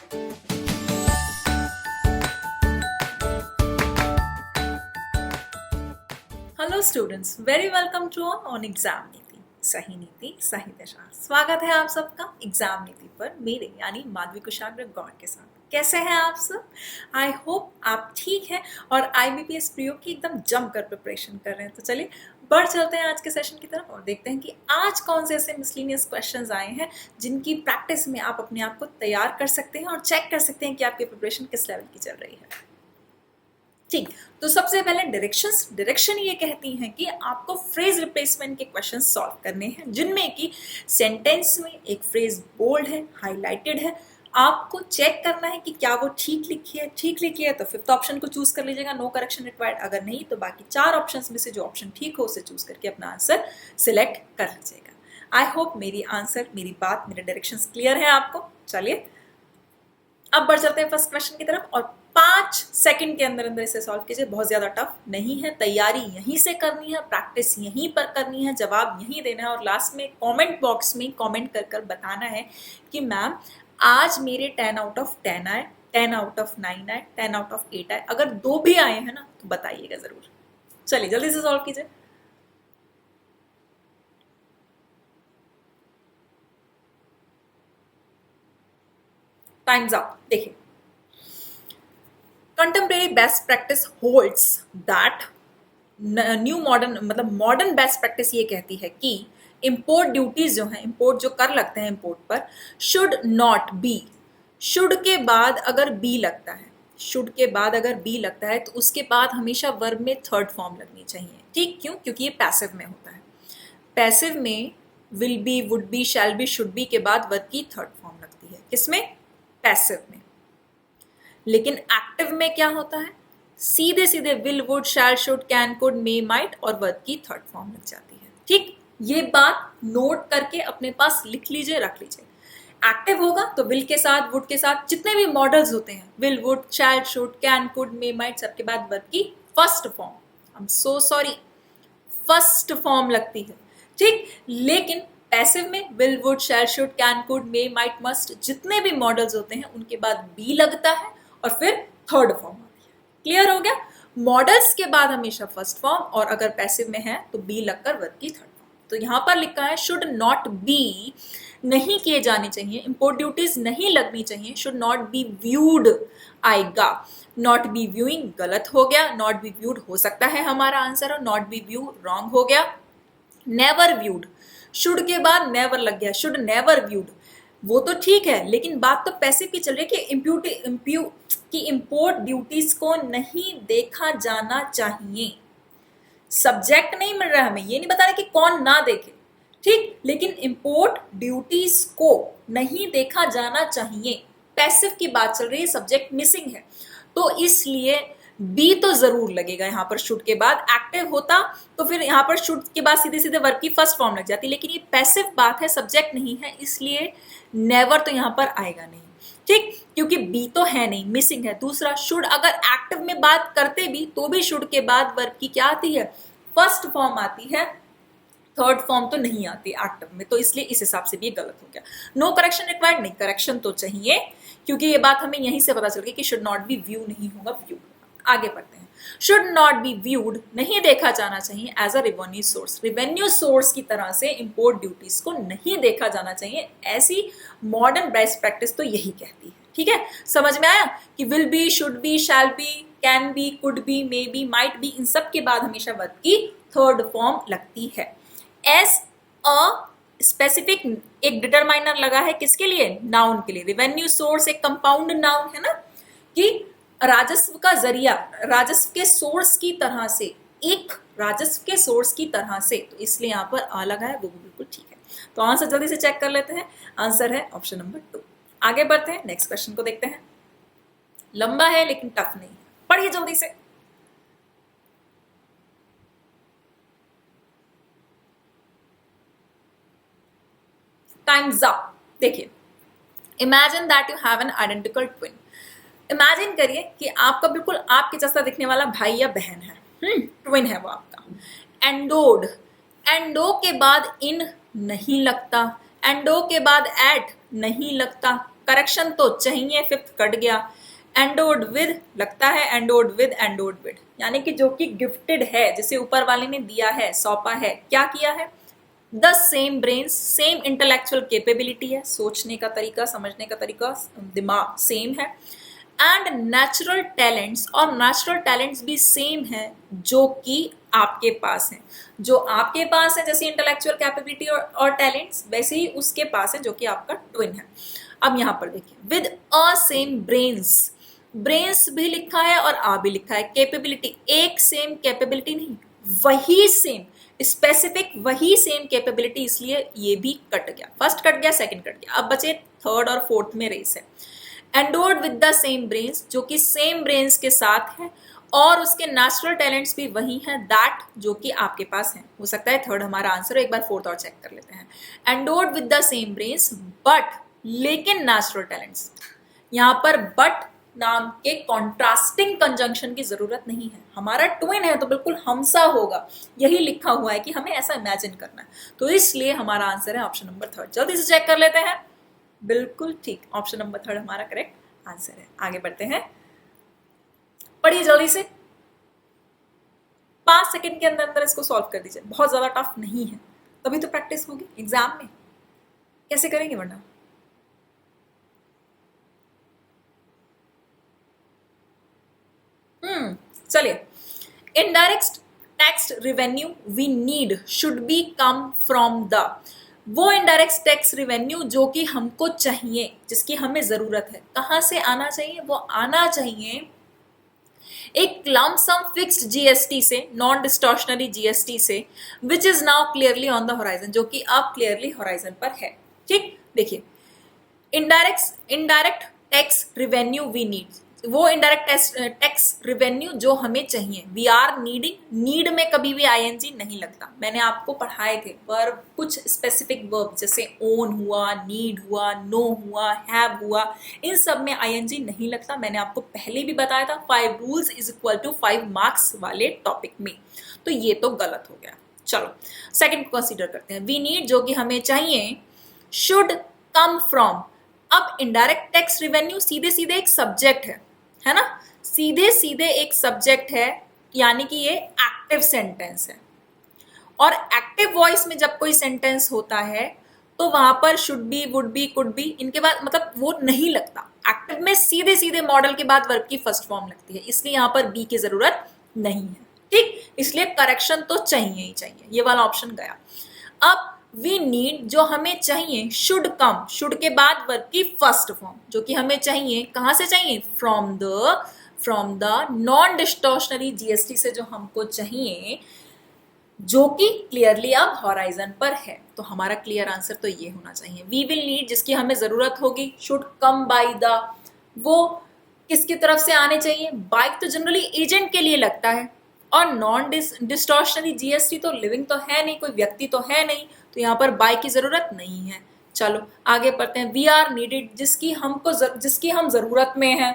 Hello students, very welcome to on exam Niti. सही नीति सही दिशा। स्वागत है आप सबका एग्जाम नीति पर मेरे यानी माधवी कुशाग्र गौड़ के साथ। कैसे हैं आप सब? आई होप आप ठीक हैं और IBPS प्रयोग की एकदम जमकर प्रिपरेशन कर रहे हैं। तो चलिए बढ़ चलते हैं आज के सेशन की तरफ और देखते हैं कि आज कौन से ऐसे मिसलिनियस क्वेश्चंस आए हैं जिनकी प्रैक्टिस में आप अपने आप को तैयार कर सकते हैं और चेक कर सकते हैं कि आपकी प्रिपरेशन किस लेवल की चल रही है। ठीक, तो सबसे पहले डायरेक्शन ये कहती हैं कि आपको फ्रेज रिप्लेसमेंट के क्वेश्चन सॉल्व करने हैं जिनमें कि सेंटेंस में एक फ्रेज बोल्ड है, हाईलाइटेड है। आपको चेक करना है कि क्या वो ठीक लिखी है तो फिफ्थ ऑप्शन को चूज कर लीजिएगा, नो करेक्शन रिक्वायर्ड। अगर नहीं तो बाकी चार ऑप्शंस में से जो ऑप्शन ठीक हो उसे चूज करके अपना आंसर सिलेक्ट कर लीजिएगा। आई होप मेरी बात, मेरे डायरेक्शंस क्लियर है आपको। चलिए अब बढ़ चलते हैं फर्स्ट क्वेश्चन की तरफ और 5 सेकंड के अंदर इसे सॉल्व कीजिए। बहुत ज्यादा टफ नहीं है, तैयारी यहीं से करनी है, प्रैक्टिस यहीं पर करनी है, जवाब यहीं देना है और लास्ट में कमेंट बॉक्स में कमेंट कर बताना है कि मैम आज मेरे 10 आउट ऑफ 10 आए, 10 आउट ऑफ 9 आए, 10 आउट ऑफ 8 आए। अगर 2 भी आए हैं ना तो बताइएगा जरूर। चलिए जल्दी से सॉल्व कीजिए। Times up. देखिए, contemporary best practice holds that new modern मतलब मॉडर्न बेस्ट प्रैक्टिस ये कहती है कि इंपोर्ट ड्यूटीज जो है, इंपोर्ट जो कर लगते हैं इंपोर्ट पर, शुड नॉट बी, शुड के बाद अगर बी लगता है, शुड के बाद अगर बी लगता है तो उसके बाद हमेशा वर्ब में थर्ड फॉर्म लगनी चाहिए। ठीक, क्यों? क्योंकि ये पैसिव में होता है। पैसिव में will be, would B, shall B, should B के बाद वर्ब की थर्ड फॉर्म लगती है। किसमें? पैसिव में। लेकिन एक्टिव में क्या होता है? सीधे सीधे will, would, shall, should, can, could, may, might और वर्ब की थर्ड फॉर्म लग जाती है। ठीक, ये बात नोट करके अपने पास लिख लीजिए, रख लीजिए। एक्टिव होगा तो विल के साथ, वुड के साथ जितने भी मॉडल्स होते हैं, will, would, shall, should, can, could, may, might, सबके बाद वर्ब की first form, I am so sorry, first form लगती है। ठीक, लेकिन पैसिव में will, would, shall, should, can, could, may, might, must जितने भी मॉडल्स होते हैं उनके बाद बी लगता है और फिर थर्ड फॉर्म आती है। क्लियर हो गया? मॉडल्स के बाद हमेशा फर्स्ट फॉर्म और अगर पैसिव में है तो बी लगकर वर्ब की थर्ड फॉर्म। तो यहां पर लिखा है शुड नॉट बी, नहीं किए जाने चाहिए, इंपोर्ट ड्यूटीज नहीं लगनी चाहिए, शुड नॉट बी व्यूड आएगा, नॉट बी व्यूइंग गलत हो गया, नॉट बी व्यूड हो सकता है हमारा आंसर और नॉट बी व्यू रॉन्ग हो गया। नेवर व्यूड, शुड के बाद नेवर लग गया, शुड नेवर व्यूड, वो तो ठीक है लेकिन बात तो पैसिव की चल रही है कि इंपोर्ट ड्यूटीज को नहीं देखा जाना चाहिए। सब्जेक्ट नहीं मिल रहा है हमें, ये नहीं बता रहे कि कौन ना देखे। ठीक, लेकिन इंपोर्ट ड्यूटीज को नहीं देखा जाना चाहिए, पैसिव की बात चल रही है, सब्जेक्ट मिसिंग है तो इसलिए बी तो जरूर लगेगा यहाँ पर शुड के बाद। एक्टिव होता तो फिर यहाँ पर शुड के बाद सीधे सीधे वर्ब की फर्स्ट फॉर्म लग जाती, लेकिन ये पैसिव बात है, सब्जेक्ट नहीं है, इसलिए नेवर तो यहाँ पर आएगा नहीं। ठीक, क्योंकि बी तो है नहीं, मिसिंग है। दूसरा, शुड अगर एक्टिव में बात करते भी तो भी शुड के बाद वर्ब की क्या आती है? फर्स्ट फॉर्म आती है, थर्ड फॉर्म तो नहीं आती एक्टिव में, तो इसलिए इस हिसाब से भी ये गलत हो गया। नो करेक्शन रिक्वायर्ड, नहीं करेक्शन तो चाहिए क्योंकि ये बात हमें यहीं से पता चल गई कि शुड नॉट बी व्यू नहीं होगा, व्यू। आगे बढ़ते हैं। शुड नॉट बी व्यूड, नहीं देखा जाना चाहिए as a revenue source, revenue source की तरह से इंपोर्ट ड्यूटीज को नहीं देखा जाना चाहिए। ऐसी मॉडर्न बेस्ट प्रैक्टिस तो यही कहती है। ठीक है, समझ में आया कि will be, should be, shall be, can be, could be, may be, might be, इन सब के बाद हमेशा वर्ब की थर्ड फॉर्म लगती है। एज अ स्पेसिफिक एक डिटरमाइनर लगा है किसके लिए? नाउन के लिए। रेवेन्यू सोर्स एक कंपाउंड नाउन है ना, कि राजस्व का जरिया, राजस्व के सोर्स की तरह से, एक राजस्व के सोर्स की तरह से, तो इसलिए यहाँ पर आ लगा है, वो भी बिल्कुल ठीक है। तो आंसर जल्दी से चेक कर लेते हैं, आंसर है ऑप्शन नंबर 2। आगे बढ़ते हैं, नेक्स्ट क्वेश्चन को देखते हैं। लंबा है लेकिन टफ नहीं, पढ़िए जल्दी से। Times up. देखिए, imagine that you have an identical twin. Imagine करिए कि आपका बिल्कुल आपके जैसा दिखने वाला भाई या बहन है, ट्विन है वो आपका। एंडोड, एंडो के बाद इन नहीं लगता, एंडो के बाद एट नहीं लगता, करेक्शन तो चाहिए, फिफ्थ कट गया। एंडोड विद लगता है, एंडोड विद, एंडोड विद, यानी कि जो कि गिफ्टेड है, जिसे ऊपर वाले ने दिया है, सौंपा है, क्या किया है, the same brains, same intellectual capability है, सोचने का तरीका, समझने का तरीका, दिमाग सेम है, एंड नेचुरल टैलेंट्स, और नेचुरल टैलेंट्स भी सेम है जो कि आपके पास है, जो आपके पास है जैसे इंटेलेक्चुअल कैपेबिलिटी और टैलेंट्स, वैसे ही उसके पास है जो कि आपका ट्विन है। अब यहां पर देखिए, with a same brains, brains भी लिखा है और आ भी लिखा है, कैपेबिलिटी एक सेम कैपेबिलिटी नहीं, वही सेम स्पेसिफिक, वही सेम कैपेबिलिटी, इसलिए ये भी कट गया, फर्स्ट कट गया, सेकंड कट गया, अब बचे थर्ड और फोर्थ में रेस है। Endowed with the same brains, जो कि सेम ब्रेन्स के साथ है और उसके नेचुरल टैलेंट्स भी वही हैं, दैट जो कि आपके पास है, हो सकता है थर्ड हमारा आंसर हो, एक बार फोर्थ और चेक कर लेते हैं। Endowed with the same brains but, लेकिन नेचुरल टैलेंट्स, यहां पर बट नाम के कॉन्ट्रास्टिंग कंजंक्शन की जरूरत नहीं है, हमारा ट्विन है तो बिल्कुल हमसा होगा, यही लिखा हुआ है कि हमें ऐसा इमेजिन करना है, तो इसलिए हमारा आंसर है ऑप्शन नंबर थर्ड। जल्दी से चेक कर लेते हैं, बिल्कुल ठीक, ऑप्शन नंबर थर्ड हमारा करेक्ट आंसर है। आगे बढ़ते हैं, पढ़िए जल्दी से, 5 सेकंड के अंदर अंदर इसको सॉल्व कर दीजिए, बहुत ज्यादा टफ नहीं है, तभी तो प्रैक्टिस होगी एग्जाम में, कैसे करेंगे वरना। चलिए, indirect tax revenue we need should be come from the, वो इनडायरेक्ट टैक्स रेवेन्यू जो कि हमको चाहिए, जिसकी हमें जरूरत है, कहां से आना चाहिए, वो आना चाहिए एक लम्प सम फिक्स्ड जीएसटी से, नॉन डिस्टॉर्शनरी जीएसटी से, which is now clearly on the horizon, जो कि अब क्लियरली होराइजन पर है। ठीक, देखिए, indirect tax revenue we need, वो इनडायरेक्ट टैक्स रिवेन्यू जो हमें चाहिए, वी आर नीडिंग, नीड में कभी भी आईएनजी नहीं लगता, मैंने आपको पढ़ाए थे वर्ब, कुछ स्पेसिफिक वर्ब जैसे ओन हुआ, नीड हुआ, नो हुआ, हैव हुआ, इन सब में आईएनजी नहीं लगता, मैंने आपको पहले भी बताया था 5 rules is equal to 5 marks वाले टॉपिक में, तो ये तो गलत हो गया। चलो सेकंड कंसीडर करते हैं, वी नीड जो कि हमें चाहिए, शुड कम फ्रॉम, अब इनडायरेक्ट टैक्स रिवेन्यू सीधे सीधे एक सब्जेक्ट है ना, सीधे सीधे एक सब्जेक्ट है, यानी कि ये एक्टिव सेंटेंस है, और एक्टिव वॉइस में जब कोई सेंटेंस होता है तो वहां पर should be, would be, could B, इनके बाद मतलब वो नहीं लगता, एक्टिव में सीधे सीधे मॉडल के बाद वर्ब की फर्स्ट फॉर्म लगती है, इसलिए यहां पर बी की जरूरत नहीं है। ठीक, इसलिए करेक्शन तो चाहिए ही चाहिए, ये वाला ऑप्शन गया। अब वी नीड जो हमें चाहिए, शुड कम, शुड के बाद वर्ब की फर्स्ट फॉर्म, जो कि हमें चाहिए, कहां से चाहिए, from the non distortionary GST से, जो हमको चाहिए, जो कि क्लियरली अब हॉराइजन पर है, तो हमारा क्लियर आंसर तो ये होना चाहिए। वी विल नीड जिसकी हमें जरूरत होगी, शुड कम बाय द, वो किसकी तरफ से आने चाहिए, बाइक तो जनरली एजेंट के लिए लगता है, और नॉन डिस्टॉर्शनरी जीएसटी तो लिविंग तो है नहीं, कोई व्यक्ति तो है नहीं, तो यहाँ पर बाय की जरूरत नहीं है। चलो आगे पढ़ते हैं, वी आर नीडेड जिसकी हम जरूरत में है,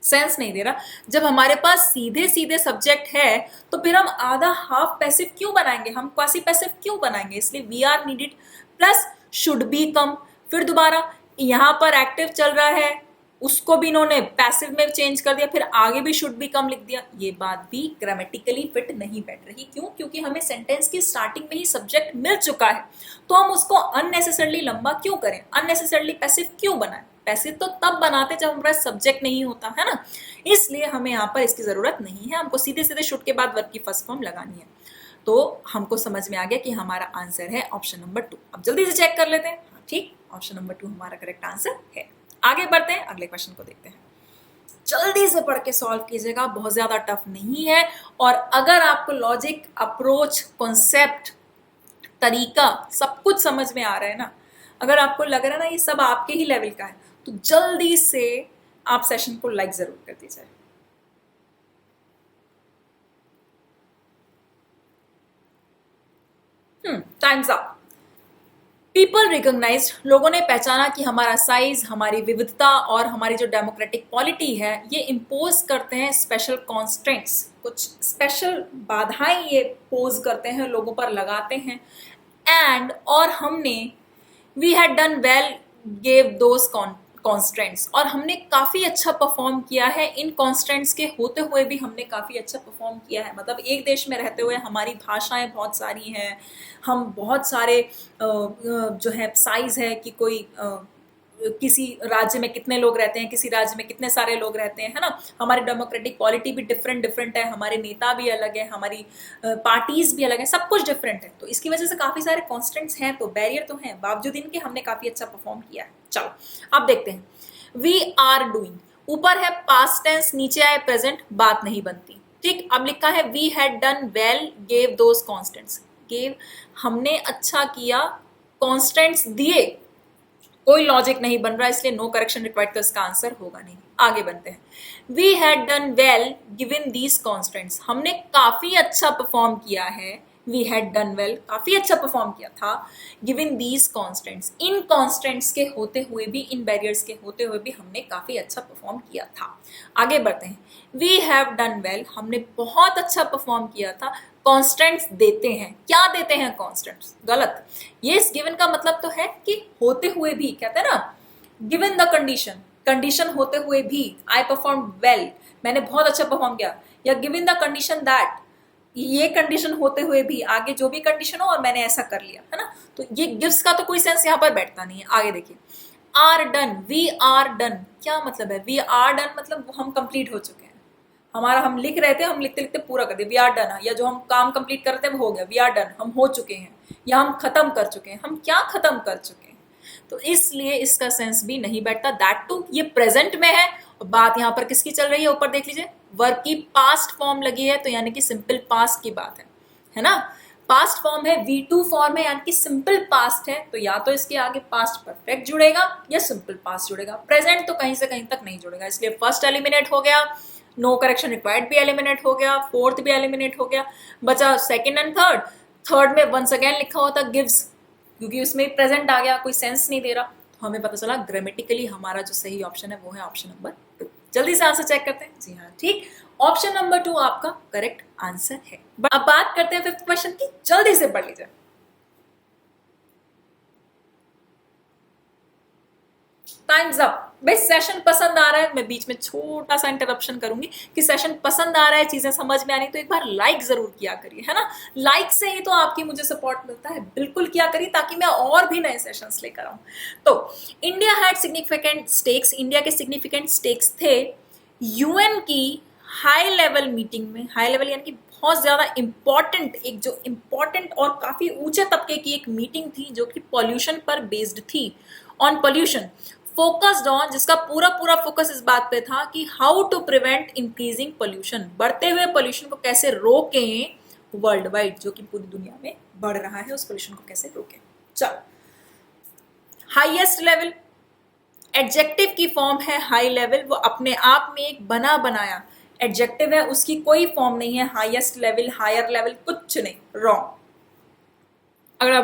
सेंस नहीं दे रहा, जब हमारे पास सीधे सीधे सब्जेक्ट है तो फिर हम आधा हाफ पैसिव क्यों बनाएंगे, हम क्वासी पैसिव क्यों बनाएंगे, इसलिए we are needed plus should be come, फिर दोबारा यहाँ पर एक्टिव चल रहा है, उसको भी इन्होंने पैसिव में चेंज कर दिया, फिर आगे भी शुड बी कम लिख दिया, ये बात भी ग्रामेटिकली फिट नहीं बैठ रही, क्यों, क्योंकि हमें सेंटेंस की स्टार्टिंग में ही सब्जेक्ट मिल चुका है, तो हम उसको अननेसेसरली लंबा क्यों करें, अननेसेसरली पैसिव क्यों बनाएं, पैसिव तो तब बनाते जब हमारा सब्जेक्ट नहीं होता है ना, इसलिए हमें यहाँ पर इसकी जरूरत नहीं है, हमको सीधे सीधे शुड के बाद वर्ब की फर्स्ट फॉर्म लगानी है, तो हमको समझ में आ गया कि हमारा आंसर है ऑप्शन नंबर 2। अब जल्दी से चेक कर लेते हैं, ठीक, ऑप्शन नंबर 2 हमारा करेक्ट आंसर है। आगे बढ़ते हैं, अगले क्वेश्चन को देखते हैं, जल्दी से पढ़ के सॉल्व कीजिएगा, बहुत ज्यादा टफ नहीं है, और अगर आपको लॉजिक, अप्रोच, कॉन्सेप्ट, तरीका सब कुछ समझ में आ रहा है ना, अगर आपको लग रहा है ना ये सब आपके ही लेवल का है, तो जल्दी से आप सेशन को लाइक जरूर कर दीजिए। Times up. पीपल रिकॉग्नाइज्ड, लोगों ने पहचाना कि हमारा साइज, हमारी विविधता और हमारी जो डेमोक्रेटिक पॉलिटी है, ये इम्पोज करते हैं स्पेशल कॉन्स्ट्रेंट्स, कुछ स्पेशल बाधाएं ये पोज करते हैं, लोगों पर लगाते हैं, एंड और हमने we had done well gave those constants, और हमने काफी अच्छा परफॉर्म किया है इन कॉन्स्टेंट्स के होते हुए भी हमने काफी अच्छा परफॉर्म किया है। मतलब एक देश में रहते हुए हमारी भाषाएं बहुत सारी हैं, हम बहुत सारे जो है साइज है कि कोई किसी राज्य में कितने लोग रहते हैं, किसी राज्य में कितने सारे लोग रहते हैं, है ना। हमारी डेमोक्रेटिक पॉलिटी भी डिफरेंट डिफरेंट है, हमारे नेता भी अलग है, हमारी पार्टीज भी अलग है, सब कुछ डिफरेंट है। तो इसकी वजह से काफी सारे कॉन्स्टेंट्स हैं, तो बैरियर तो हैं, बावजूद इनके हमने काफी अच्छा परफॉर्म किया है। चलो अब देखते हैं, वी आर डूइंग, ऊपर है पास्ट टेंस, नीचे आए प्रेजेंट, बात नहीं बनती। ठीक, अब लिखा है we had done well gave those constants, gave हमने अच्छा किया, कॉन्स्टेंट्स दिए, कोई लॉजिक नहीं बन रहा, इसलिए नो करेक्शन रिक्वायर्ड, तो इसका आंसर होगा नहीं। आगे बनते हैं, we had done well given these constants, हमने काफी अच्छा परफॉर्म किया है, वी हैड डन वेल काफी अच्छा परफॉर्म किया था, given these constants, in constants के होते हुए भी, इन बैरियर्स के होते हुए भी हमने काफी अच्छा परफॉर्म किया था। आगे बढ़ते हैं, वी हैव डन वेल, हमने बहुत अच्छा परफॉर्म किया था, कॉन्स्टेंट्स देते हैं, क्या देते हैं कॉन्स्टेंट्स, गलत। ये इस गिवन का मतलब तो है कि होते हुए भी, कहते हैं ना गिवन द कंडीशन, कंडीशन होते हुए भी, आई परफॉर्म वेल, मैंने बहुत अच्छा परफॉर्म किया, या गिवन द कंडीशन दैट, ये कंडीशन होते हुए भी, आगे जो भी कंडीशन हो और मैंने ऐसा कर लिया, है ना। तो ये गिव्स का तो कोई सेंस यहाँ पर बैठता नहीं है। आगे देखिए, are done, we are done, क्या मतलब है, वी आर डन मतलब हम कंप्लीट हो चुके हैं, हमारा हम लिख रहे थे, हम लिखते लिखते पूरा कर दिया, वी आर डन, या जो हम काम कंप्लीट करते हैं वो हो गया, वी आर डन, हम हो चुके हैं, या हम खत्म कर चुके हैं, हम क्या खत्म कर चुके हैं, तो इसलिए इसका सेंस भी नहीं बैठता। दैट टू ये प्रेजेंट में है, और बात यहाँ पर किसकी चल रही है, ऊपर देख लीजिए, वर्ब की पास्ट फॉर्म लगी है, तो यानी कि सिंपल पास्ट की बात है ना। पास्ट फॉर्म है, V2 फॉर्म है, यानी कि सिंपल पास्ट है, तो या तो इसके आगे पास्ट परफेक्ट जुड़ेगा या सिंपल पास्ट जुड़ेगा, प्रेजेंट तो कहीं से कहीं तक नहीं जुड़ेगा, इसलिए फर्स्ट एलिमिनेट हो गया, नो करेक्शन रिक्वायर्ड भी एलिमिनेट हो गया, फोर्थ भी एलिमिनेट हो गया, बचा सेकंड एंड थर्ड। थर्ड में वंस अगेन लिखा होता गिव्स, क्योंकि उसमें प्रेजेंट आ गया, कोई सेंस नहीं दे रहा, तो हमें पता चला ग्रामेटिकली हमारा जो सही ऑप्शन है वो है ऑप्शन नंबर 2। जल्दी से आंसर चेक करते हैं, जी हाँ ठीक, ऑप्शन नंबर 2 आपका करेक्ट आंसर है। अब बात करते हैं फिफ्थ क्वेश्चन की, जल्दी से पढ़ लीजिए। Times up. भाई सेशन पसंद आ रहा है, मैं बीच में छोटा सा इंटरप्शन करूंगी कि सेशन पसंद आ रहा है, चीजें समझ में आनी, तो एक बार लाइक जरूर किया करिए, है ना। लाइक से ही तो आपकी मुझे सपोर्ट मिलता है, बिल्कुल किया करिए ताकि मैं और भी नए सेशंस लेकर आऊं। तो India had significant stakes, India के सिग्निफिकेंट स्टेक्स थे यूएन की हाई लेवल मीटिंग में, हाई लेवल यानी कि बहुत ज्यादा इंपॉर्टेंट, एक जो इंपॉर्टेंट और काफी ऊंचे तबके की एक मीटिंग थी जो कि पॉल्यूशन पर बेस्ड थी, ऑन पॉल्यूशन फोकस्ड ऑन, जिसका पूरा पूरा फोकस इस बात पे था कि how to prevent increasing pollution, बढ़ते हुए पोल्यूशन को कैसे रोकें वर्ल्ड वाइड, जो कि पूरी दुनिया में बढ़ रहा है, उस पोल्यूशन को कैसे रोकें। चलो, हाईएस्ट लेवल, एडजेक्टिव की फॉर्म है हाई लेवल, वो अपने आप में एक बना बनाया एडजेक्टिव है, उसकी कोई फॉर्म नहीं है, हाईएस्ट लेवल, हायर लेवल, कुछ नहीं, रॉन्ग। अगला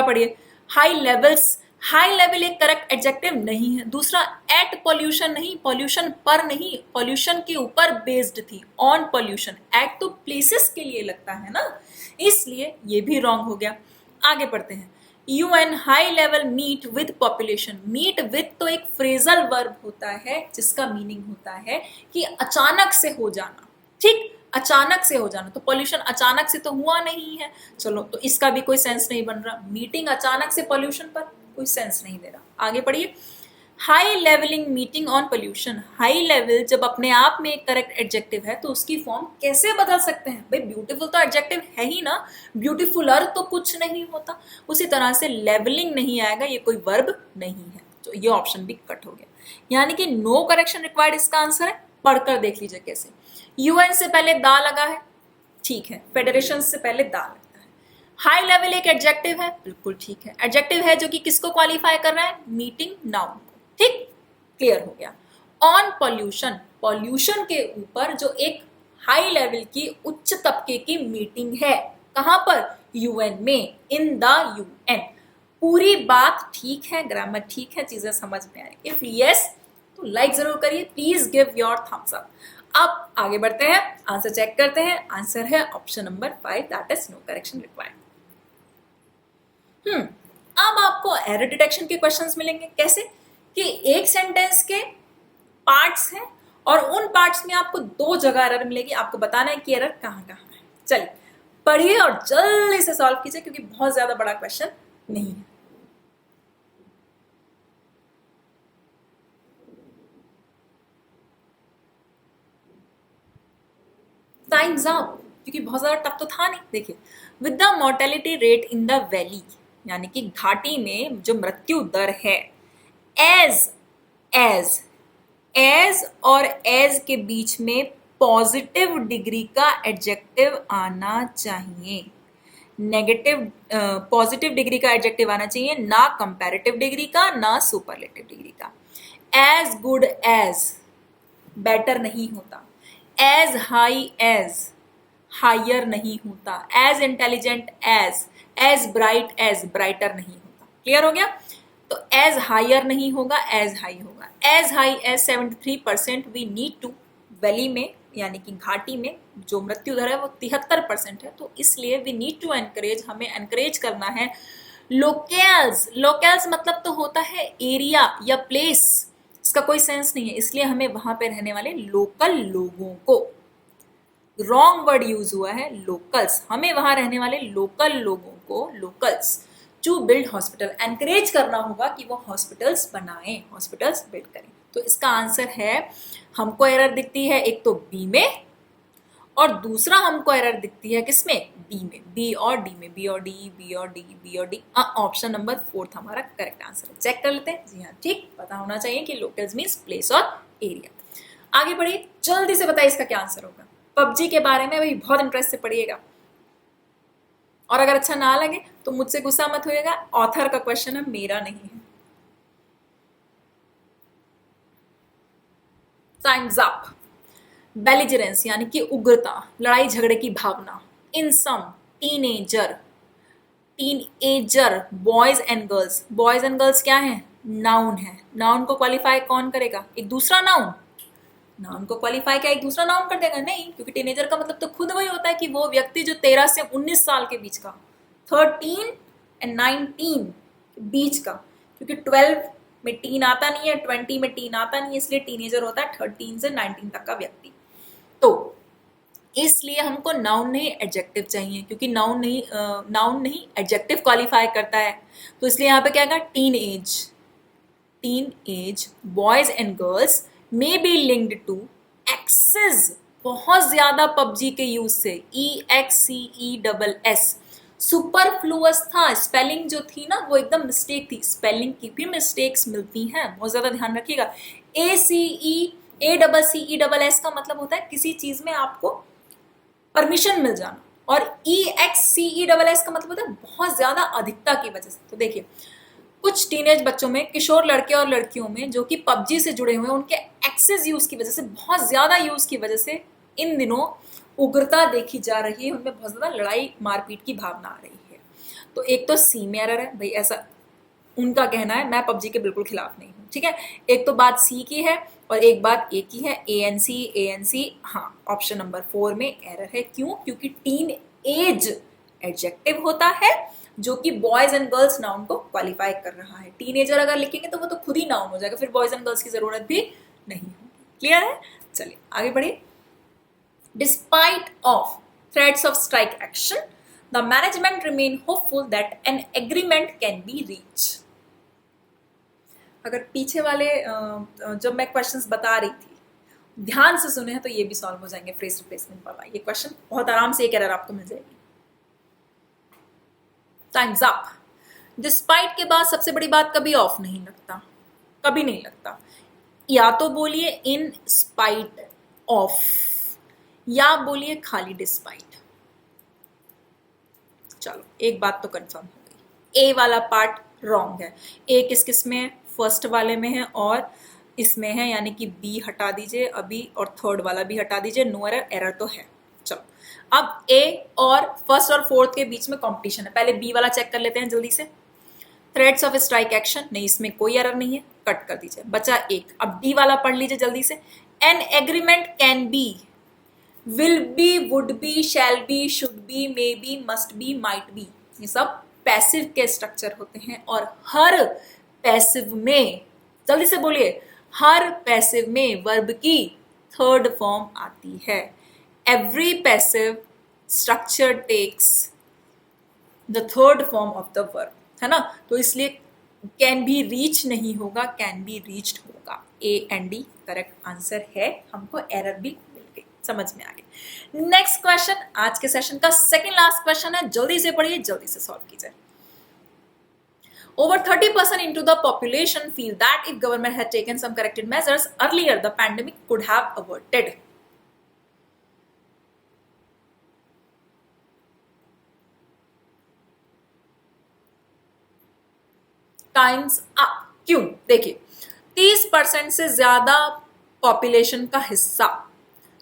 पढ़िए, हाई लेवल्स, हाई लेवल एक करेक्ट एडजेक्टिव नहीं है। दूसरा, एट पॉल्यूशन नहीं, पॉल्यूशन पर नहीं, पॉल्यूशन के ऊपर बेस्ड थी, ऑन पॉल्यूशन, एट तो प्लेसेस के लिए लगता है ना, इसलिए ये भी रॉन्ग हो गया। आगे पढ़ते हैं, UN high level meet with population, meet with तो एक फ्रेजल वर्ब होता है जिसका मीनिंग होता है कि अचानक से हो जाना, ठीक, अचानक से हो जाना, तो पॉल्यूशन अचानक से तो हुआ नहीं है, चलो तो इसका भी कोई सेंस नहीं बन रहा, मीटिंग अचानक से पॉल्यूशन पर, कोई सेंस नहीं दे रहा। आगे पढ़िए, high leveling meeting on pollution, high level जब अपने आप में एक करेक्ट एडजेक्टिव है तो उसकी फॉर्म कैसे बदल सकते हैं, भाई ब्यूटीफुल तो एडजेक्टिव है ही ना, ब्यूटीफुलर तो कुछ नहीं होता, उसी तरह से लेवलिंग नहीं आएगा, ये कोई वर्ब नहीं है, तो ये ऑप्शन भी कट हो गया, यानी कि नो करेक्शन रिक्वायर्ड इसका आंसर है। पढ़कर देख लीजिए कैसे, यूएन से पहले दा लगा है, ठीक है, फेडरेशन से पहले दा लगता है, हाई लेवल एक एडजेक्टिव है, बिल्कुल ठीक है, एडजेक्टिव है जो कि किसको क्वालिफाई कर रहा है, मीटिंग नाउन को, ठीक, क्लियर हो गया। ऑन पॉल्यूशन, पॉल्यूशन के ऊपर जो एक हाई लेवल की उच्च तबके की मीटिंग है, कहां पर, यूएन में, इन द यूएन, पूरी बात ठीक है, ग्रामर ठीक है, चीजें समझ में आए, इफ यस तो लाइक जरूर करिए, please give your thumbs up. अब आगे बढ़ते हैं, आंसर चेक करते हैं, आंसर है option number 5, that is no correction required. अब आपको एरर डिटेक्शन के क्वेश्चंस मिलेंगे। कैसे? कि एक सेंटेंस के पार्ट्स हैं और उन पार्ट्स में आपको 2 जगह एरर मिलेगी, आपको बताना है कि एरर कहाँ कहाँ है। चलिए पढ़िए और जल्दी से सॉल्व कीजिए, क्योंकि बहुत ज्यादा बड़ा क्वेश्चन नहीं है। टाइम्स अप, क्योंकि बहुत ज्यादा टफ तो था नहीं। देखिए, with the mortality rate in the valley, यानी कि घाटी में जो मृत्यु दर है, एज एज एज और एज के बीच में पॉजिटिव डिग्री का एडजेक्टिव आना चाहिए। नेगेटिव पॉजिटिव डिग्री का एडजेक्टिव आना चाहिए, ना कंपैरेटिव डिग्री का, ना सुपरलेटिव डिग्री का। एज गुड एज बेटर नहीं होता, एज हाई एज हायर नहीं होता, as intelligent as bright as brighter नहीं होता। क्लियर हो गया? तो एज हायर नहीं होगा, एज हाई होगा। As high as 73% we need to, valley में यानी कि घाटी में जो मृत्यु दर है वो 73% है, तो इसलिए वी नीड टू एनकरेज, हमें एनकरेज करना है लोकल्स। लोकल्स मतलब तो होता है एरिया या प्लेस, इसका कोई सेंस नहीं है, इसलिए हमें वहां पे रहने वाले लोकल लोगों को, रॉन्ग वर्ड यूज हुआ है लोकल्स, हमें वहां रहने वाले लोकल लोगों को, locals, to build hospital, encourage करना होगा कि वो हॉस्पिटल्स बनाएं, हॉस्पिटल्स बिल्ड करें। तो इसका आंसर है, हमको एरर दिखती है एक तो बी में, और दूसरा हमको एरर दिखती है किसमें? डी में, बी और डी में, बी और डी, बी और डी, बी और डी। ऑप्शन नंबर 4 हमारा करेक्ट आंसर है। चेक कर लेते हैं। जी हाँ, ठीक, पता होना चाहिए कि लोकल्स मीन्स प्लेस और एरिया। आगे बढ़िए, जल्दी से बताइए इसका क्या आंसर होगा। पबजी के बारे में भाई बहुत इंटरेस्ट से पढ़िएगा, और अगर अच्छा ना लगे तो मुझसे गुस्सा मत होइएगा, ऑथर का क्वेश्चन है, मेरा नहीं है। Times up. बेलिजरेंस यानी कि उग्रता, लड़ाई झगड़े की भावना। In some, teenager, teenager, boys and girls. Boys and girls क्या है? नाउन है। नाउन को क्वालिफाई कौन करेगा? एक दूसरा नाउन। नाउन को क्वालिफाई क्या एक दूसरा नाउन कर देगा? नहीं, क्योंकि टीनेजर का मतलब तो खुद वही होता है कि वो व्यक्ति जो 13 से 19 साल के बीच का, 13 एंड 19 के बीच का, क्योंकि 12 में टीन आता नहीं है, 20 में टीन आता नहीं है, इसलिए टीनेजर होता है 13 से 19 तक का व्यक्ति। तो इसलिए हमको नाउन नहीं एडजेक्टिव चाहिए, क्योंकि नाउन नहीं एडजेक्टिव क्वालिफाई करता है, तो इसलिए यहाँ पे क्या आएगा? Teenage. Teenage boys and girls may be linked to excess, बहुत ज्यादा पबजी के यूज से, EXCESS। सुपरफ्लुअस था, स्पेलिंग जो थी ना वो एकदम मिस्टेक थी, स्पेलिंग की भी मिस्टेक्स मिलती हैं, बहुत ज्यादा ध्यान रखिएगा। ACEACCESS का मतलब होता है किसी चीज में आपको परमिशन मिल जाना, और EXCESS का मतलब होता है बहुत ज्यादा अधिकता की वजह से। तो देखिए, कुछ टीनेज बच्चों में, किशोर लड़के और लड़कियों में जो कि पबजी से जुड़े हुए हैं, उनके एक्सेस यूज की वजह से, बहुत ज्यादा यूज की वजह से इन दिनों उग्रता देखी जा रही है, उनमें बहुत ज्यादा लड़ाई मारपीट की भावना आ रही है। तो एक तो सी में एरर है भाई, ऐसा उनका कहना है, मैं पबजी के बिल्कुल खिलाफ नहीं हूँ, ठीक है। एक तो बात सी की है और एक बात ए की है, ANC। हाँ, ऑप्शन नंबर 4 में एरर है। क्यों? क्योंकि टीन एज एडजेक्टिव होता है जो कि बॉयज एंड गर्ल्स नाउन को क्वालिफाई कर रहा है। टीनेजर अगर लिखेंगे तो वो तो खुद ही नाउन हो जाएगा, फिर बॉयज एंड गर्ल्स की जरूरत भी नहीं होगी। क्लियर है? चलिए आगे बढ़िए। Despite of threats of strike action, the management remain hopeful that an agreement can be reach. अगर पीछे वाले जब मैं क्वेश्चंस बता रही थी ध्यान से सुने हैं तो ये भी सॉल्व हो जाएंगे, फ्रेज रिप्लेसमेंट वाला ये क्वेश्चन बहुत आराम से एक एरर आपको मिल जाएगी। Times up. डिस्पाइट के बाद सबसे बड़ी बात, कभी ऑफ नहीं लगता, कभी नहीं लगता। या तो बोलिए इन स्पाइट ऑफ, या बोलिए खाली डिस्पाइट। चलो एक बात तो कंफर्म हो गई, ए वाला पार्ट रॉन्ग है। ए किस किस में है? फर्स्ट वाले में है और इसमें है, यानी कि बी हटा दीजिए अभी, और थर्ड वाला भी हटा दीजिए। नो एरर, एरर तो है। चलो अब ए और फर्स्ट और फोर्थ के बीच में कंपटीशन है, पहले बी वाला चेक कर लेते हैं जल्दी से। थ्रेड्स ऑफ स्ट्राइक एक्शन, नहीं इसमें कोई एरर नहीं है, कट कर दीजिए, बचा एक। अब डी वाला पढ़ लीजिए जल्दी से। An agreement can be, will be, would B, shall B, should B, may B, must be, might B, ये सब पैसिव के स्ट्रक्चर होते हैं और हर पैसिव में, जल्दी से बोलिए, हर पैसिव में वर्ब की थर्ड फॉर्म आती है। Every passive structure takes the third form of the verb, है ना। तो इसलिए कैन बी रीच नहीं होगा, कैन बी रीच्ड होगा। ए एंड डी करेक्ट आंसर है, हमको एरर भी मिल गई, समझ में आ गई। नेक्स्ट क्वेश्चन, आज के सेशन का सेकंड लास्ट क्वेश्चन है, जल्दी से पढ़िए, जल्दी से सॉल्व कीजिए। Over 30% into the population feel that if government had taken some corrective measures earlier, the pandemic could have averted. Times up. क्यों? देखिए, 30% से ज्यादा पॉपुलेशन का हिस्सा,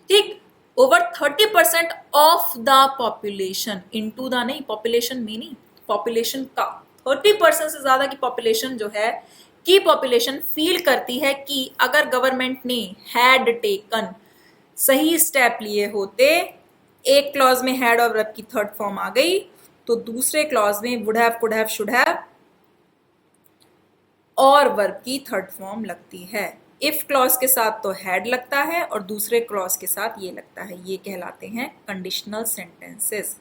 ठीक, over 30% of the population, into the नहीं, पॉपुलेशन में नहीं, पॉपुलेशन का 30% से ज्यादा की पॉपुलेशन जो है, की पॉपुलेशन फील करती है कि अगर गवर्नमेंट ने हैड टेकन, सही स्टेप लिए होते, एक क्लॉज में हैड और वर्ब की थर्ड फॉर्म आ गई, तो दूसरे क्लॉज में would have, could have, should have और वर्ब की थर्ड फॉर्म लगती है। इफ क्लॉज के साथ तो हैड लगता है और दूसरे क्लॉज के साथ ये लगता है, ये कहलाते हैं कंडीशनल सेंटेंसेस।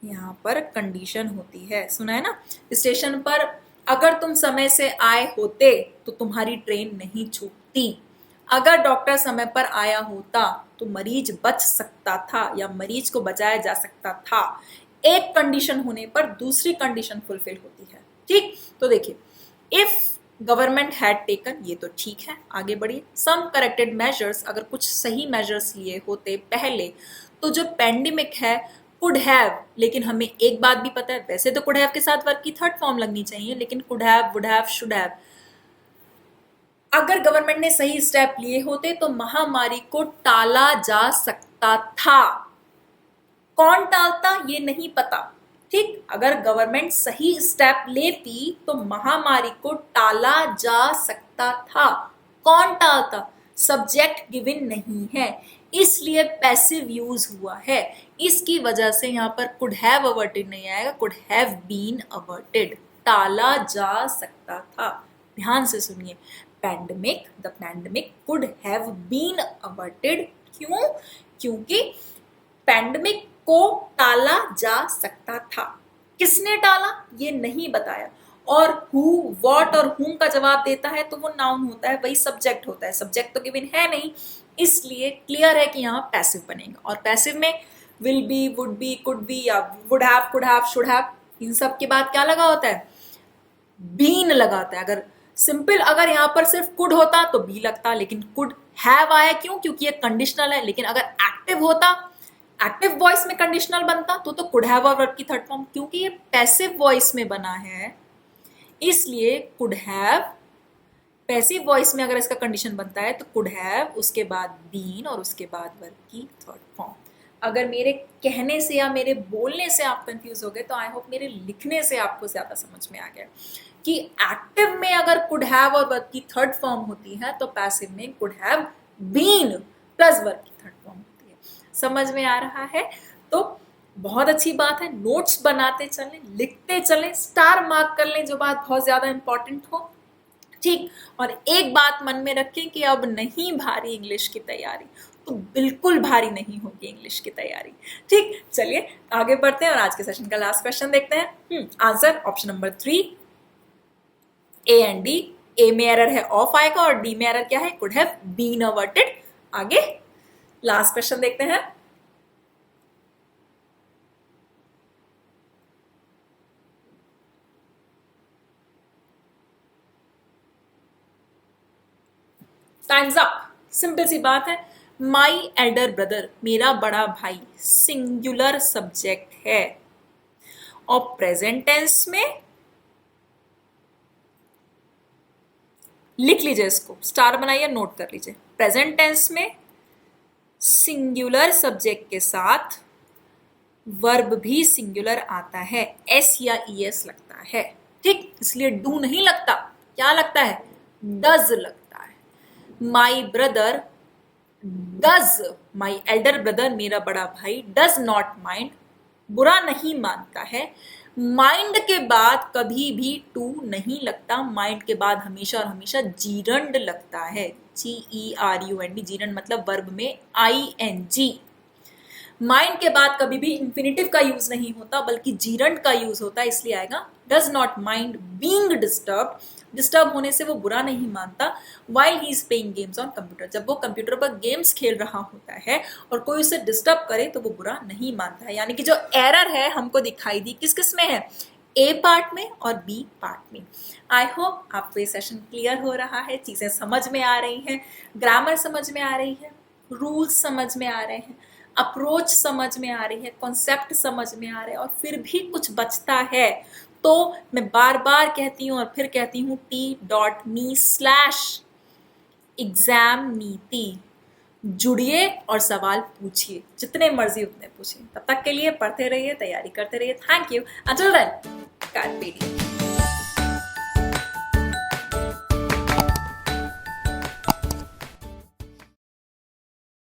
यहाँ पर कंडीशन होती है, सुना है ना, स्टेशन पर अगर तुम समय से आए होते तो तुम्हारी ट्रेन नहीं छूटती, अगर डॉक्टर समय पर आया होता तो मरीज बच सकता था या मरीज को बचाया जा सकता था। एक कंडीशन होने पर दूसरी कंडीशन फुलफिल होती है, ठीक। तो देखिए, इफ गवर्नमेंट हैड टेकन, ये तो ठीक है, आगे बढ़िए। सम करेक्टेड मेजर्स, अगर कुछ सही मेजर्स लिए होते पहले, तो जो पेंडेमिक है कुड हैव, लेकिन हमें एक बात भी पता है, वैसे तो कुड हैव के साथ वर्ब की थर्ड फॉर्म लगनी चाहिए, लेकिन could have, would have, should have, अगर गवर्नमेंट ने सही स्टेप लिए होते तो महामारी को टाला जा सकता था। कौन टालता ये नहीं पता, ठीक। अगर गवर्नमेंट सही स्टेप लेती तो महामारी को टाला जा सकता था। कौन टालता? सब्जेक्ट गिवन नहीं है, इसलिए पैसिव यूज हुआ है, इसकी वजह से यहाँ पर कुड हैव अवर्टेड नहीं आएगा, कुड हैव बीन अवर्टेड, टाला जा सकता था। ध्यान से सुनिए, pandemic, the pandemic could have been averted. क्यों? क्योंकि पैंडेमिक को टाला जा सकता था। किसने टाला ये नहीं बताया, और हु, व्हाट और हुम का जवाब देता है तो वो नाउन होता है, वही सब्जेक्ट होता है, सब्जेक्ट तो गिवन है नहीं, इसलिए क्लियर है कि यहाँ पैसिव बनेगा। और पैसिव में will be, would be, could be या would have, could have, should have, इन सब के बाद क्या लगा होता है? बीन लगाता है। अगर सिंपल, अगर यहाँ पर सिर्फ कुड होता तो बी लगता, लेकिन कुड हैव आया, क्यों? क्योंकि ये कंडीशनल है। लेकिन अगर एक्टिव होता, एक्टिव वॉइस में कंडीशनल बनता तो कुड हैव और वर्ब की थर्ड फॉर्म, क्योंकि ये पैसिव वॉइस में बना है इसलिए कुड हैव, पैसिव वॉइस में अगर इसका कंडीशन बनता है तो कुड हैव, उसके बाद बीन और उसके बाद वर्ब की थर्ड फॉर्म। अगर मेरे कहने से या मेरे बोलने से आप कंफ्यूज हो गए तो आई होप मेरे लिखने से आपको ज्यादा समझ में आ गया कि एक्टिव में अगर कुड हैव और वर्ब की थर्ड फॉर्म होती है तो पैसिव में could have been plus verb की थर्ड फॉर्म होती है। समझ में आ रहा है? तो बहुत अच्छी बात है, नोट्स बनाते चलें, लिखते चलें, स्टार मार्क कर लें जो बात बहुत ज्यादा इंपॉर्टेंट हो, ठीक। और एक बात मन में रखें कि अब नहीं भारी इंग्लिश की तैयारी, तो बिल्कुल भारी नहीं होगी इंग्लिश की तैयारी, ठीक। चलिए आगे बढ़ते हैं और आज के सेशन का लास्ट क्वेश्चन देखते हैं। Answer option number 3, A and D. A में एरर है ऑफ आएगा और डी में एरर क्या है? Could have been averted. आगे लास्ट क्वेश्चन देखते हैं। Times up. सिंपल सी बात है, माई एल्डर ब्रदर, मेरा बड़ा भाई, सिंगुलर सब्जेक्ट है और प्रेजेंट टेंस में लिख लीजिए, इसको स्टार बनाइए, नोट कर लीजिए। प्रेजेंट टेंस में सिंगुलर सब्जेक्ट के साथ वर्ब भी सिंगुलर आता है, एस या ईएस लगता है, ठीक। इसलिए डू नहीं लगता, क्या लगता है? डज लगता है। My brother does, my elder brother, मेरा बड़ा भाई, डज नॉट माइंड, बुरा नहीं मानता है, माइंड के बाद कभी भी टू नहीं लगता, माइंड के बाद हमेशा और हमेशा जीरंड लगता है, GERUND, जीरंड मतलब वर्ब में ING। माइंड के बाद कभी भी इंफिनिटिव का यूज नहीं होता बल्कि जीरंड का यूज होता है, इसलिए आएगा does not mind being disturb, disturb होने से वो बुरा नहीं मानता। While he is playing games on computer, जब वो कंप्यूटर पर गेम्स खेल रहा होता है और कोई उसे डिस्टर्ब करे तो वो बुरा नहीं मानता है। यानी कि जो एरर है हमको दिखाई दी किस किस में है, ए पार्ट में और बी पार्ट में। आई होप आपको ये सेशन क्लियर हो रहा है, चीजें समझ में आ रही हैं, ग्रामर समझ में आ रही है, रूल्स समझ में आ रहे हैं, अप्रोच समझ में आ रही है, कॉन्सेप्ट समझ में आ रहे हैं, और फिर भी कुछ बचता है तो मैं बार बार कहती हूँ और फिर कहती हूँ t.me/एग्जाम नीति जुड़िए और सवाल पूछिए, जितने मर्जी उतने पूछिए। तब तक के लिए पढ़ते रहिए, तैयारी करते रहिए। Thank you. अंटिल देन, कार्pe diem।